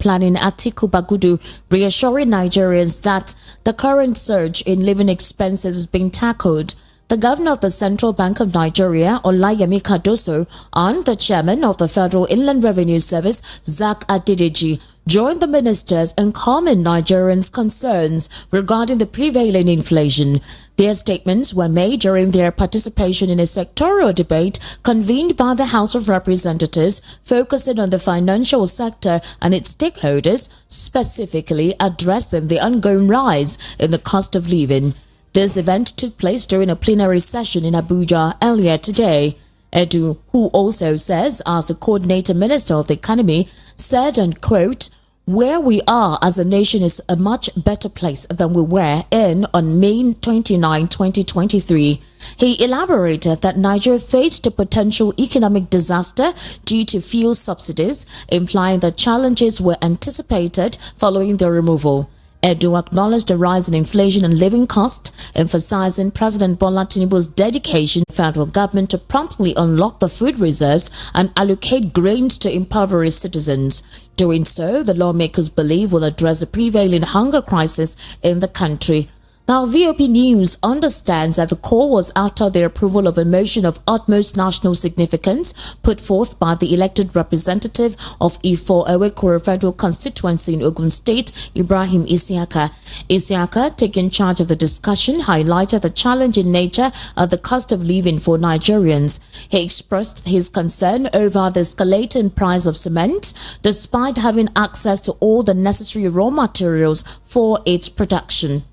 planning Atiku Bagudu, reassuring Nigerians that the current surge in living expenses is being tackled. The governor of the Central Bank of Nigeria, Olayemi Cardoso, and the chairman of the Federal Inland Revenue Service, Zach Adedeji, joined the ministers in calming Nigerians' concerns regarding the prevailing inflation. Their statements were made during their participation in a sectoral debate convened by the House of Representatives, focusing on the financial sector and its stakeholders, specifically addressing the ongoing rise in the cost of living. This event took place during a plenary session in Abuja earlier today. Edun, who also serves as the coordinator minister of the economy, said, and quote, "Where we are as a nation is a much better place than we were in on May 29, 2023. He elaborated that Nigeria faced a potential economic disaster due to fuel subsidies, implying that challenges were anticipated following their removal. Edun acknowledged the rise in inflation and living costs, emphasizing President Bola Tinubu's dedication to the federal government to promptly unlock the food reserves and allocate grains to impoverished citizens. Doing so, the lawmakers believe will address the prevailing hunger crisis in the country. Now, VOP News understands that the call was after the approval of a motion of utmost national significance put forth by the elected representative of Ifo-Ewekoro Federal Constituency in Ogun State, Ibrahim Isiaka. Isiaka, taking charge of the discussion, highlighted the challenging nature of the cost of living for Nigerians. He expressed his concern over the escalating price of cement, despite having access to all the necessary raw materials for its production.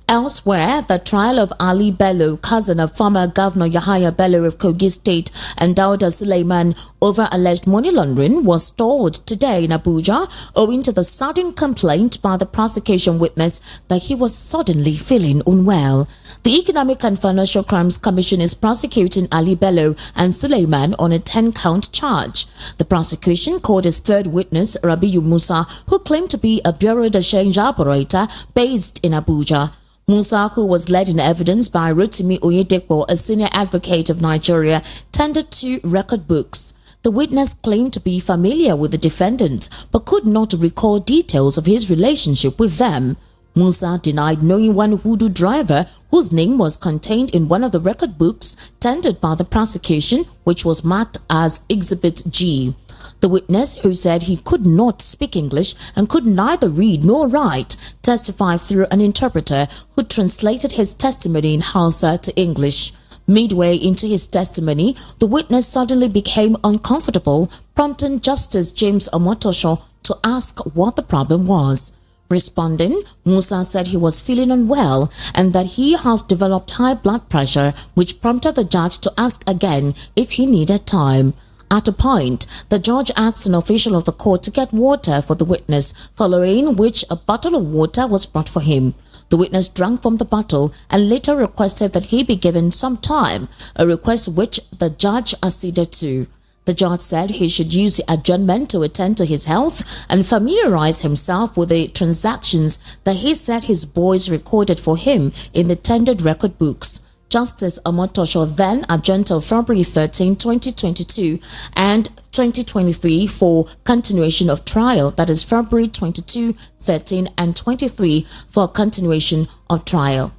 Elsewhere, the trial of Ali Bello, cousin of former Governor Ijeoma Bello of Kogi State, and Dauda Suleiman over alleged money laundering was stalled today in Abuja owing to the sudden complaint by the prosecution witness that he was suddenly feeling unwell. The Economic and Financial Crimes Commission is prosecuting Ali Bello and Suleiman on a 10-count charge. The prosecution called his third witness, Rabiu Musa, who claimed to be a bureau de change operator based in Abuja. Musa, who was led in evidence by Rotimi Oyedepo, a senior advocate of Nigeria, tendered 2 record books. The witness claimed to be familiar with the defendant, but could not recall details of his relationship with them. Musa denied knowing one Hudu driver whose name was contained in one of the record books tendered by the prosecution, which was marked as Exhibit G. The witness, who said he could not speak English and could neither read nor write, testified through an interpreter who translated his testimony in Hausa to English. Midway into his testimony, the witness suddenly became uncomfortable, prompting Justice James Omotosho to ask what the problem was. Responding, Musa said he was feeling unwell and that he has developed high blood pressure, which prompted the judge to ask again if he needed time. At a point, the judge asked an official of the court to get water for the witness, following which a bottle of water was brought for him. The witness drank from the bottle and later requested that he be given some time, a request which the judge acceded to. The judge said he should use the adjournment to attend to his health and familiarize himself with the transactions that he said his boys recorded for him in the tendered record books. Justice Omotosho then adjourned till February 13, 2022 and 2023 for continuation of trial, that is February 22, 13 and 23 for continuation of trial.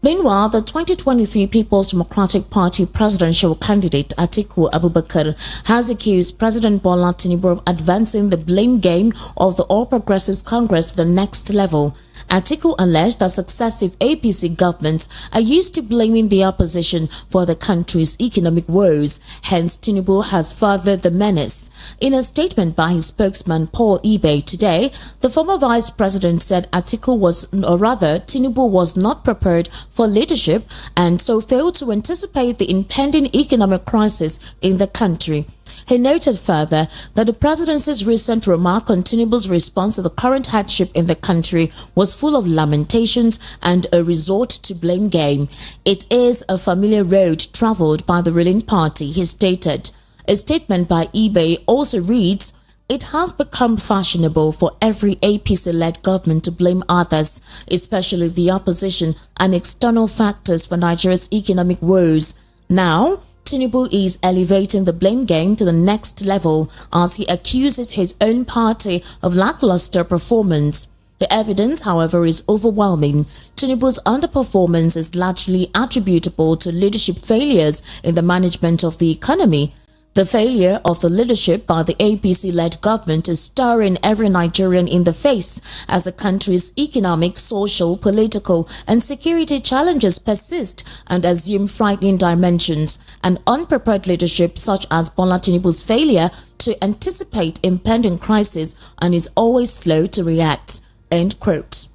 Meanwhile, the 2023 People's Democratic Party presidential candidate Atiku Abubakar has accused President Bola Tinubu of advancing the blame game of the All Progressives Congress to the next level. Atiku alleged that successive APC governments are used to blaming the opposition for the country's economic woes. Hence, Tinubu has furthered the menace. In a statement by his spokesman Paul Ibe today, the former vice president said Tinubu was not prepared for leadership and so failed to anticipate the impending economic crisis in the country. He noted further that the presidency's recent remark on Tinubu's response to the current hardship in the country was full of lamentations and a resort to blame game. It is a familiar road traveled by the ruling party, he stated. A statement by eBay also reads, "It has become fashionable for every APC-led government to blame others, especially the opposition and external factors for Nigeria's economic woes. Now, Tinubu is elevating the blame game to the next level as he accuses his own party of lackluster performance. The evidence, however, is overwhelming. Tinubu's underperformance is largely attributable to leadership failures in the management of the economy. The failure of the leadership by the APC-led government is staring every Nigerian in the face as the country's economic, social, political and security challenges persist and assume frightening dimensions. An unprepared leadership such as Bola Tinubu's failure to anticipate impending crisis and is always slow to react. End quote.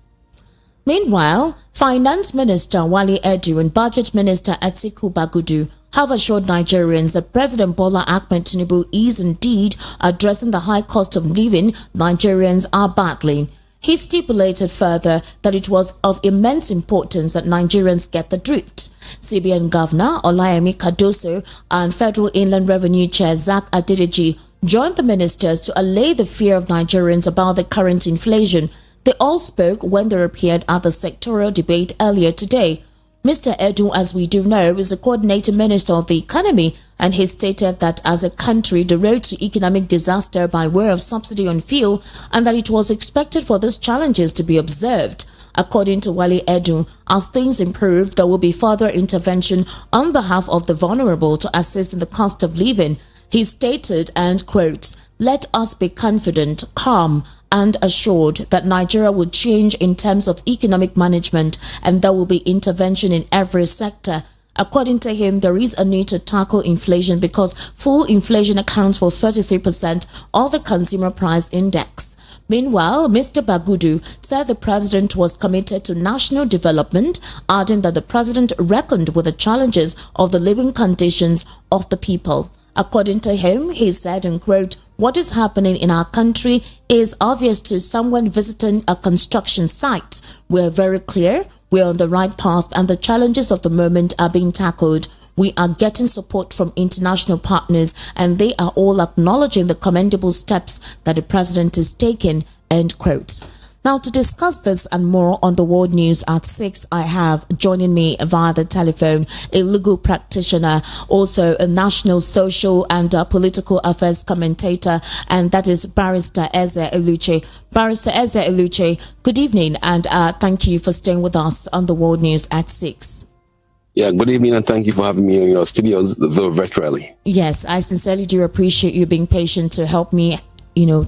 Meanwhile, Finance Minister Ali Bello and Budget Minister Atiku Bagudu have assured Nigerians that President Bola Ahmed Tinubu is indeed addressing the high cost of living Nigerians are battling. He stipulated further that it was of immense importance that Nigerians get the drift. CBN Governor Olayemi Cardoso and Federal Inland Revenue Chair Zach Adedeji joined the ministers to allay the fear of Nigerians about the current inflation. They all spoke when they appeared at the sectorial debate earlier today. Mr. Edun, as we do know, is the coordinating minister of the economy, and he stated that as a country, the road to economic disaster by way of subsidy on fuel, and that it was expected for these challenges to be observed. According to Ali Bello, as things improve, there will be further intervention on behalf of the vulnerable to assist in the cost of living. He stated, and quote, "Let us be confident, calm, and assured that Nigeria will change in terms of economic management and there will be intervention in every sector." According to him, there is a need to tackle inflation because full inflation accounts for 33% of the consumer price index. Meanwhile, Mr. Bagudu said the president was committed to national development, adding that the president reckoned with the challenges of the living conditions of the people. According to him, he said, and quote, "What is happening in our country is obvious to someone visiting a construction site. We're very clear, we're on the right path and the challenges of the moment are being tackled. We are getting support from international partners and they are all acknowledging the commendable steps that the president is taking." End quote. Now, to discuss this and more on the world news at 6, I have joining me via the telephone a legal practitioner, also a national social and political affairs commentator, and that is Barrister Eze Eluche. Barrister Eze Eluche, good evening, and thank you for staying with us on the world news at 6. Yeah, good evening, and thank you for having me in your studios, though virtually. Yes, I sincerely do appreciate you being patient to help me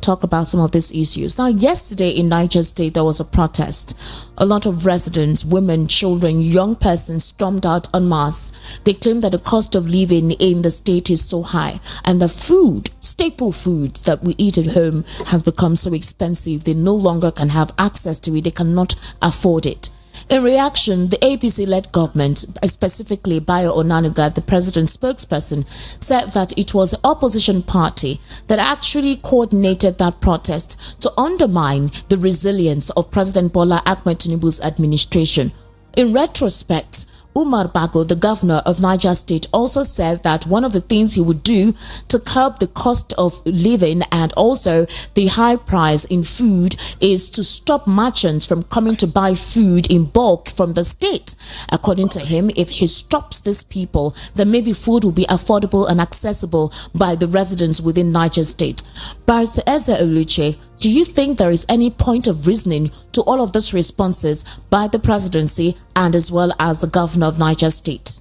talk about some of these issues. Now, yesterday in Niger State, there was a protest. A lot of residents, women, children, young persons stormed out en masse. They claim that the cost of living in the state is so high and the food, staple foods that we eat at home has become so expensive. They no longer can have access to it. They cannot afford it. In reaction, the APC-led government, specifically Bayo Onanuga, the president's spokesperson, said that it was the opposition party that actually coordinated that protest to undermine the resilience of President Bola Ahmed Tinubu's administration. In retrospect, Umar Bago, the governor of Niger State, also said that one of the things he would do to curb the cost of living and also the high price in food is to stop merchants from coming to buy food in bulk from the state. According to him, if he stops these people, then maybe food will be affordable and accessible by the residents within Niger State. Barrister Eze Eluche, do you think there is any point of reasoning to all of these responses by the presidency and as well as the governor of Niger State?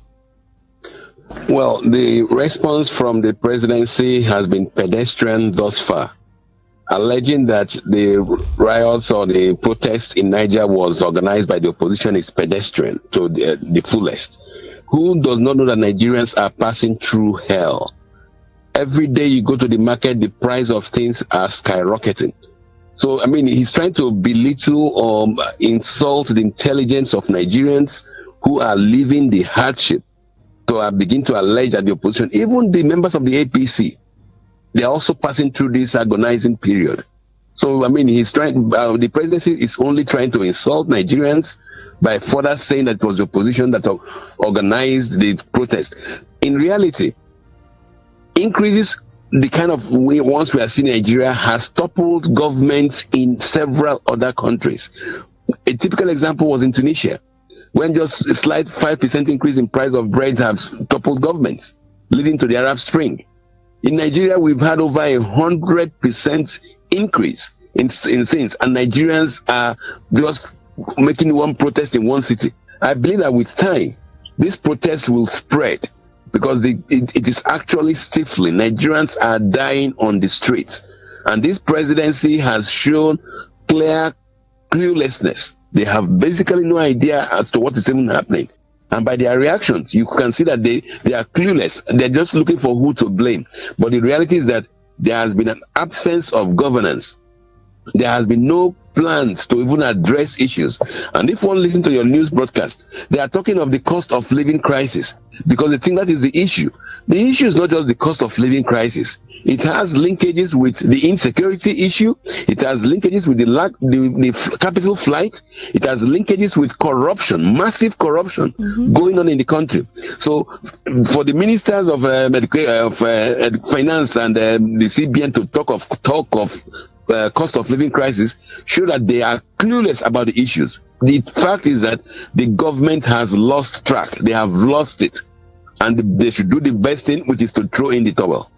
Well, the response from the presidency has been pedestrian thus far, alleging that the riots or the protest in Niger was organized by the opposition is pedestrian to the fullest. Who does not know that Nigerians are passing through hell? Every day you go to the market, the price of things are skyrocketing. So, I mean, he's trying to belittle or insult the intelligence of Nigerians who are living the hardship to begin to allege that the opposition, even the members of the APC, they are also passing through this agonizing period. So, I mean, he's trying, the presidency is only trying to insult Nigerians by further saying that it was the opposition that organized the protest. In reality, increases the kind of ones we are seeing in Nigeria has toppled governments in several other countries. A typical example was in Tunisia, when just a slight 5% increase in price of bread have toppled governments. leading to the Arab Spring. In Nigeria, we've had over 100% increase in things, and Nigerians are just making one protest in one city. I believe that with time, this protest will spread because it is actually stifling. Nigerians are dying on the streets, and this presidency has shown clear cluelessness. They have basically no idea as to what is even happening. And by their reactions, you can see that they are clueless. They're just looking for who to blame. But the reality is that there has been an absence of governance. There has been no plans to even address issues. And if one listens to your news broadcast, they are talking of the cost of living crisis, because they think that is the issue. The issue is not just the cost of living crisis. It has linkages with the insecurity issue. It has linkages with the capital flight. It has linkages with corruption, massive corruption going on in the country. So, for the ministers of finance and the CBN to talk of cost of living crisis, show that they are clueless about the issues. The fact is that the government has lost track. They have lost it, and they should do the best thing, which is to throw in the towel.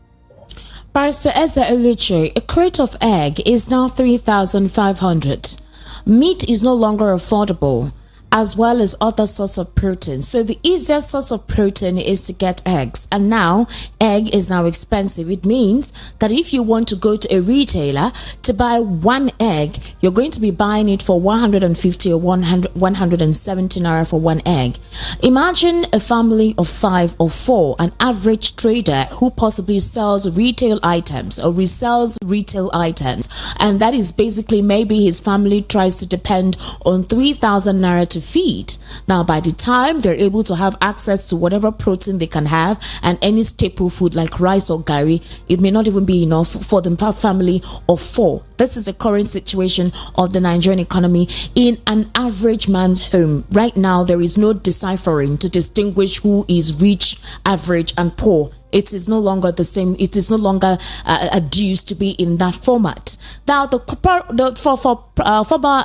Pastor Eza Eluche, a crate of egg is now 3,500. Meat is no longer affordable, as well as other source of protein. So the easiest source of protein is to get eggs. And now egg is now expensive. It means that if you want to go to a retailer to buy one egg, you're going to be buying it for 150 or 170 naira for one egg. Imagine a family of 5 or 4, an average trader who possibly sells retail items or resells retail items. And that is basically, maybe his family tries to depend on 3,000 naira to feed. Now, by the time they're able to have access to whatever protein they can have and any staple food like rice or gari, it may not even be enough for the family of 4. This is the current situation of the Nigerian economy in an average man's home. Right now, there is no deciphering to distinguish who is rich, average, and poor. It is no longer the same. It is no longer adduced to be in that format. Now, former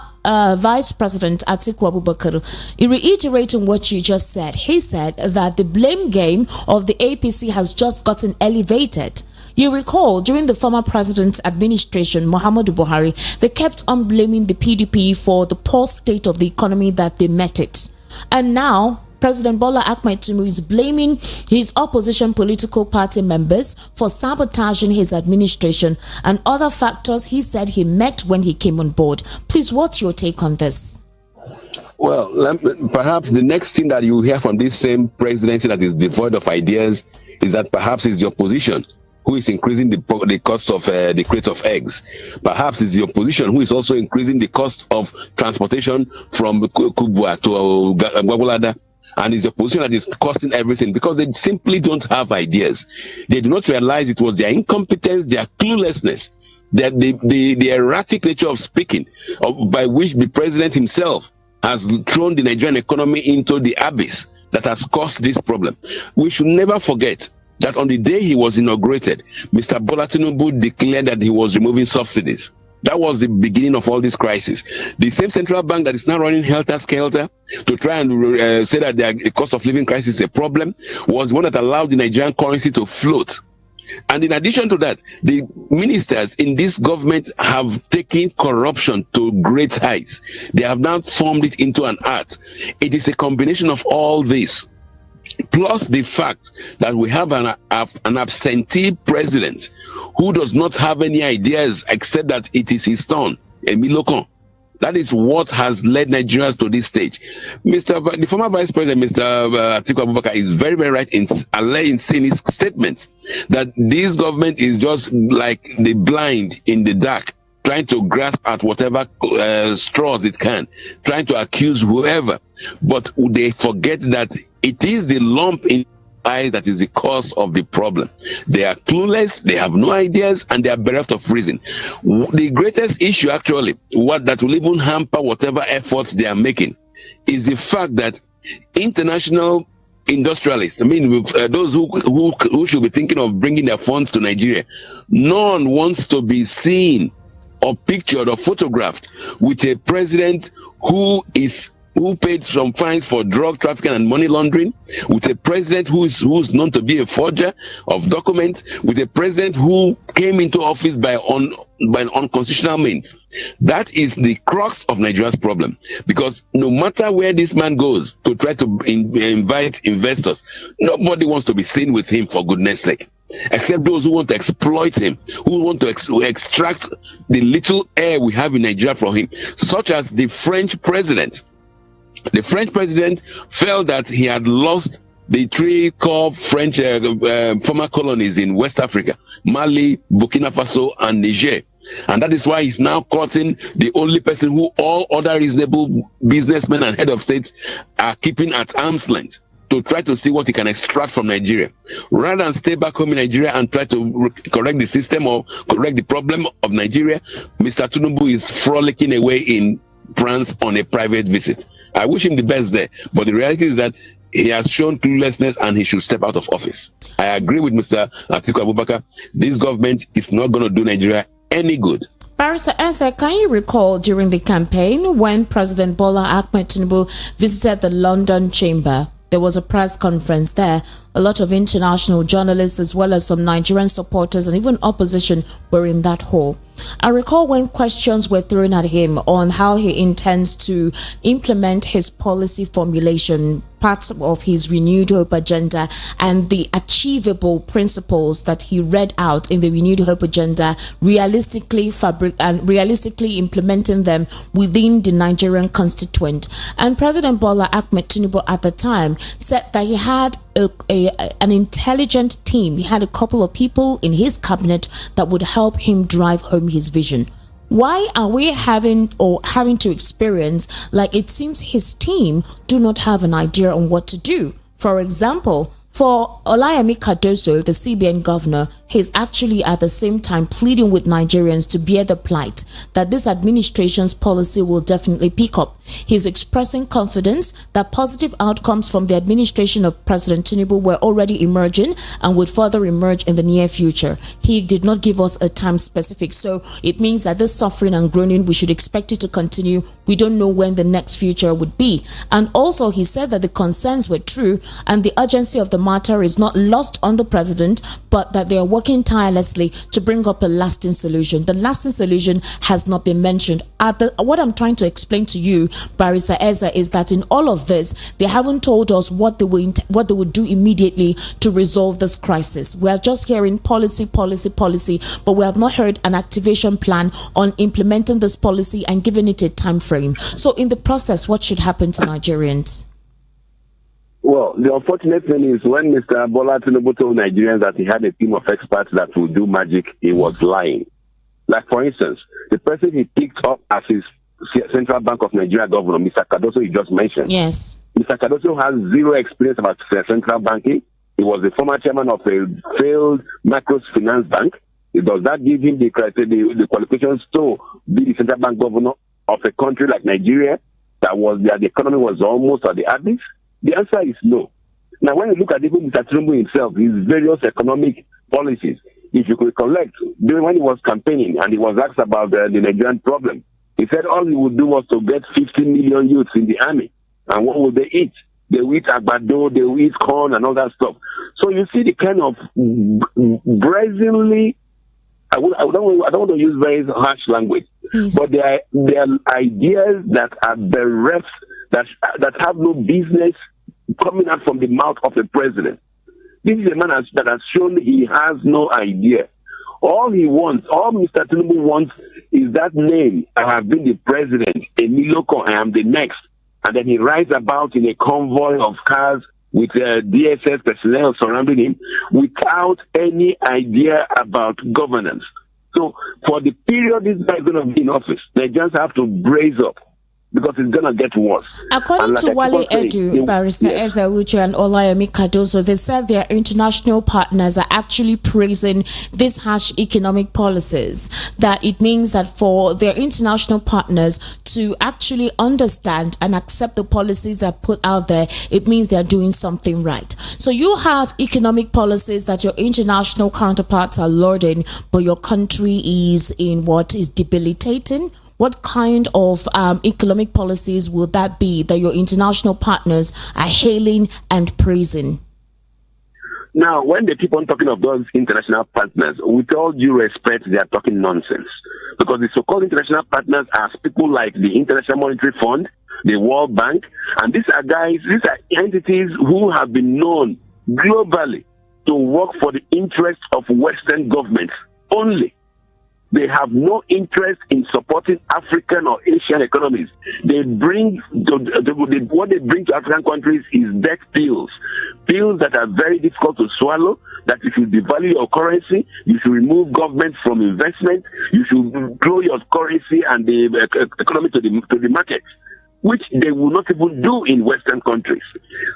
Vice President Atiku Abubakar, reiterating what you just said, he said that the blame game of the APC has just gotten elevated. You recall, during the former president's administration, Muhammadu Buhari, they kept on blaming the PDP for the poor state of the economy that they met it. And now, President Bola Ahmed Tinubu is blaming his opposition political party members for sabotaging his administration and other factors he said he met when he came on board. Please, what's your take on this? Well, perhaps the next thing that you hear from this same presidency that is devoid of ideas is that perhaps it's the opposition who is increasing the cost of the crate of eggs. Perhaps it's the opposition who is also increasing the cost of transportation from Kubwa to Gwagwalada. And it's the opposition that is costing everything because they simply don't have ideas. They do not realize it was their incompetence, their cluelessness, the erratic nature of speaking, by which the president himself has thrown the Nigerian economy into the abyss that has caused this problem. We should never forget that on the day he was inaugurated, Mr. Bola Tinubu declared that he was removing subsidies. That was the beginning of all this crisis. The same central bank that is now running helter-skelter to try and say that the cost of living crisis is a problem was one that allowed the Nigerian currency to float. And in addition to that, the ministers in this government have taken corruption to great heights. They have now formed it into an art. It is a combination of all this, plus the fact that we have an absentee president who does not have any ideas except that it is his turn, Emilokon. That is what has led Nigerians to this stage. The former Vice President, Mr. Atiku Abubakar, is very, very right in saying his statement that this government is just like the blind in the dark, trying to grasp at whatever straws it can, trying to accuse whoever. But they forget that it is the lump in the eye that is the cause of the problem. They are clueless, they have no ideas, and they are bereft of reason. The greatest issue, actually, what that will even hamper whatever efforts they are making, is the fact that international industrialists, I mean, those who should be thinking of bringing their funds to Nigeria, none wants to be seen or pictured or photographed with a president who is who paid some fines for drug trafficking and money laundering, with a president who's known to be a forger of documents, with a president who came into office by an unconstitutional means. That is the crux of Nigeria's problem, because no matter where this man goes to try to invite investors, nobody wants to be seen with him, for goodness sake, except those who want to exploit him, who want to extract the little air we have in Nigeria from him, such as the French president. The French president felt that he had lost the three core French former colonies in West Africa: Mali, Burkina Faso, and Niger. And that is why he's now courting the only person who all other reasonable businessmen and head of states are keeping at arm's length, to try to see what he can extract from Nigeria. Rather than stay back home in Nigeria and try to correct the system or correct the problem of Nigeria, Mr. Tinubu is frolicking away in France on a private visit. I wish him the best there, but the reality is that he has shown cluelessness and he should step out of office. I agree with Mr. Atiku Abubakar. This government is not going to do Nigeria any good. Barrister Eze, can you recall during the campaign when President Bola Ahmed Tinubu visited the London Chamber? There was a press conference there. A lot of international journalists, as well as some Nigerian supporters and even opposition, were in that hall. I recall when questions were thrown at him on how he intends to implement his policy formulation, parts of his renewed hope agenda, and the achievable principles that he read out in the renewed hope agenda, realistically implementing them within the Nigerian constituent. And President Bola Ahmed Tinubu at the time said that he had an intelligent team. He had a couple of people in his cabinet that would help him drive home his vision. Why are we having to experience like it seems his team do not have an idea on what to do? For example, for Olayemi Cardoso, the CBN governor, he's actually at the same time pleading with Nigerians to bear the plight that this administration's policy will definitely pick up. He's expressing confidence that positive outcomes from the administration of President Tinubu were already emerging and would further emerge in the near future. He did not give us a time specific, so it means that this suffering and groaning, we should expect it to continue. We don't know when the next future would be. And also he said that the concerns were true and the urgency of the matter is not lost on the president, but that they are working tirelessly to bring up a lasting solution. The lasting solution has not been mentioned. What I'm trying to explain to you, Barrister Eze, is that in all of this, they haven't told us what they would do immediately to resolve this crisis. We are just hearing policy, but we have not heard an activation plan on implementing this policy and giving it a time frame. So in the process, what should happen to Nigerians? Well, the unfortunate thing is when Mr. Bola Tinubu told Nigerians that he had a team of experts that would do magic, he was lying. Like, for instance, the person he picked up as his Central Bank of Nigeria governor, Mr. Cardoso, you just mentioned. Yes. Mr. Cardoso has zero experience about central banking. He was the former chairman of a failed microfinance bank. Does that give him the qualifications to be the central bank governor of a country like Nigeria that the economy was almost at the abyss? The answer is no. Now, when you look at even Mr. Tinubu himself, his various economic policies, if you could recollect, during when he was campaigning and he was asked about the Nigerian problem, he said all he would do was to get 15 million youths in the army. And what would they eat? They will eat agbado, they will eat corn and all that stuff. So you see the kind of brazenly, I don't want to use very harsh language, but they are ideas that are bereft, that have no business coming out from the mouth of the president. This is a man that has shown he has no idea. All Mr. Tinubu wants is that name, I have been the president, Emiloko, I am the next. And then he rides about in a convoy of cars with DSS personnel surrounding him without any idea about governance. So for the period this guy is going to be in office, Nigerians have to brace up, because it's going to get worse. According to Wale Edun, Barrister Eze Egwuatu and Olayemi Cardoso, they said their international partners are actually praising these harsh economic policies. That it means that for their international partners to actually understand and accept the policies that are put out there, it means they're doing something right. So you have economic policies that your international counterparts are lauding, but your country is in what is debilitating. What kind of economic policies will that be that your international partners are hailing and praising? Now, when they keep on talking of those international partners, with all due respect, they are talking nonsense. Because the so-called international partners are people like the International Monetary Fund, the World Bank, and these are entities who have been known globally to work for the interests of Western governments only. They have no interest in supporting African or Asian economies. What they bring to African countries is death pills that are very difficult to swallow. That if you devalue your currency, you should remove government from investment, you should grow your currency and the economy to the market, which they will not even do in Western countries.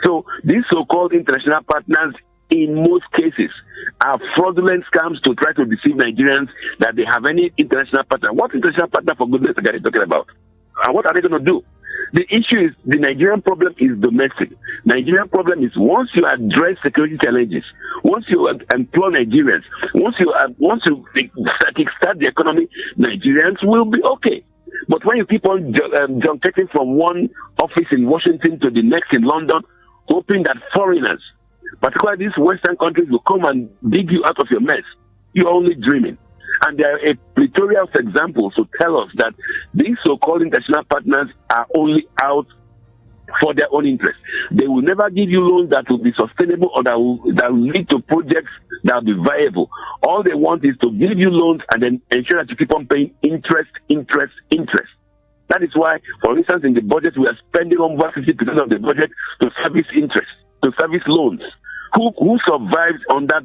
So these so-called international partners, in most cases, are fraudulent scams to try to deceive Nigerians that they have any international partner. What international partner, for goodness sake, are they talking about? And what are they going to do? The issue is the Nigerian problem is domestic. Nigerian problem is once you address security challenges, once you employ Nigerians, once you kickstart the economy, Nigerians will be okay. But when you keep on junketing from one office in Washington to the next in London, hoping that foreigners, particularly these Western countries, will come and dig you out of your mess, you're only dreaming. And there are a plethora of examples to tell us that these so-called international partners are only out for their own interest. They will never give you loans that will be sustainable or that will lead to projects that will be viable. All they want is to give you loans and then ensure that you keep on paying interest. That is why, for instance, in the budget, we are spending over 50% of the budget to service interest, to service loans. Who survives on that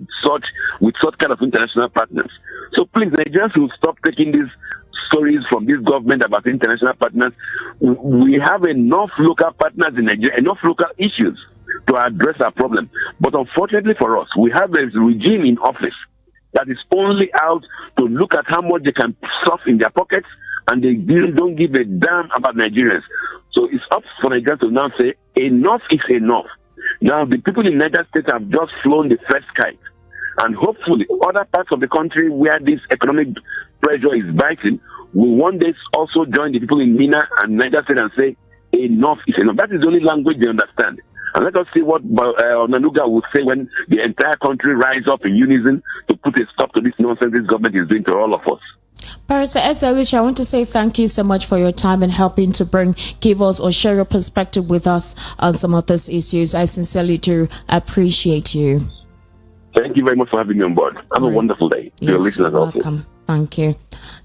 with such kind of international partners? So please, Nigerians will stop taking these stories from this government about international partners. We have enough local partners in Nigeria, enough local issues to address our problem. But unfortunately for us, we have a regime in office that is only out to look at how much they can stuff in their pockets, and they don't give a damn about Nigerians. So it's up for Nigerians to now say, enough is enough. Now, the people in Niger State have just flown the first kite. And hopefully, other parts of the country where this economic pressure is biting will one day also join the people in Mina and Niger State and say, enough is enough. That is the only language they understand. And let us see what Nanuga will say when the entire country rise up in unison to put a stop to this nonsense this government is doing to all of us. Barrister Ezelich, I want to say thank you so much for your time and helping to give us or share your perspective with us on some of these issues. I sincerely do appreciate you. Thank you very much for having me on board. Have a wonderful day. Yes, your listeners welcome. Also. Thank you.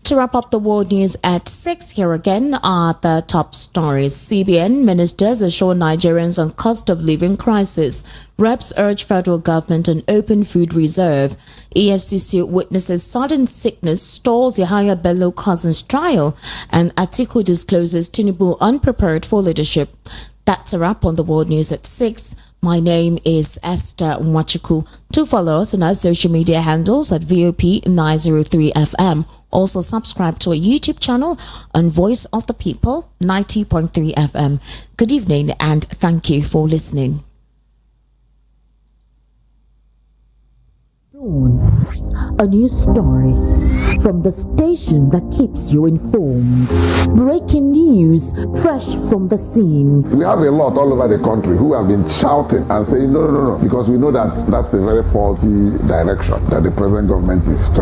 To wrap up the world news at 6, here again are the top stories. CBN ministers assure Nigerians on cost of living crisis. Reps urge federal government on open food reserve. EFCC witnesses sudden sickness stalls Ali Bello cousin's trial. And Atiku discloses Tinubu unprepared for leadership. That's a wrap on the world news at 6. My name is Esther Mwachuku. To follow us on our social media handles at VOP 903 FM. Also subscribe to our YouTube channel on Voice of the People 90.3 FM. Good evening and thank you for listening. A new story from the station that keeps you informed. Breaking news, fresh from the scene. We have a lot all over the country who have been shouting and saying no, because we know that that's a very faulty direction that the present government is trying